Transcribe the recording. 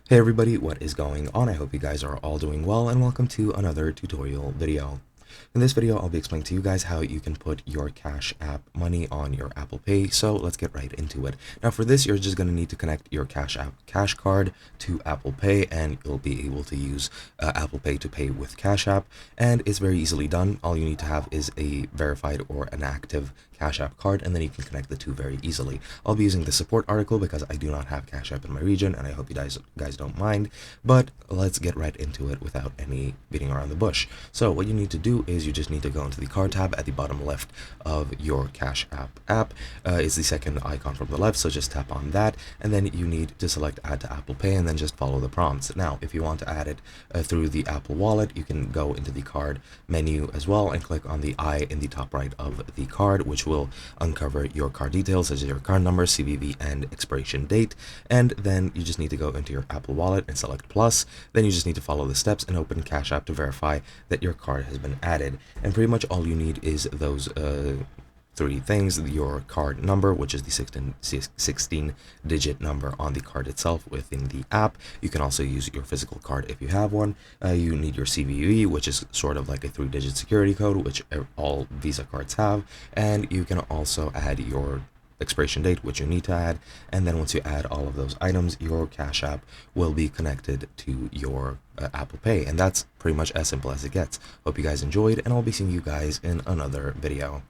Hey everybody, what is going on? I hope you guys are all doing well and welcome to another tutorial video. In this video, I'll be explaining to you guys how you can put your Cash App money on your Apple Pay. So let's get right into it. Now for this, you're just going to need to connect your Cash App Cash Card to Apple Pay and you'll be able to use Apple Pay to pay with Cash App. And it's very easily done. All you need to have is a verified or an active Cash App card, and then you can connect the two very easily. I'll be using the support article because I do not have Cash App in my region, and I hope you guys don't mind. But let's get right into it without any beating around the bush. So what you need to do is you just need to go into the card tab at the bottom left of your Cash App. It's the second icon from the left, so just tap on that, and then you need to select Add to Apple Pay, and then just follow the prompts. Now, if you want to add it through the Apple Wallet, you can go into the card menu as well and click on the I in the top right of the card, which will uncover your card details, such as your card number, CVV, and expiration date. And then you just need to go into your Apple Wallet and select Plus. Then you just need to follow the steps and open Cash App to verify that your card has been added. And pretty much all you need is those three things: your card number, which is the 16-digit number on the card itself within the app. You can also use your physical card if you have one. You need your CVV, which is sort of like a 3-digit security code, which all Visa cards have. And you can also add your expiration date, which you need to add. And then once you add all of those items, your Cash App will be connected to your Apple Pay. And that's pretty much as simple as it gets. Hope you guys enjoyed, and I'll be seeing you guys in another video.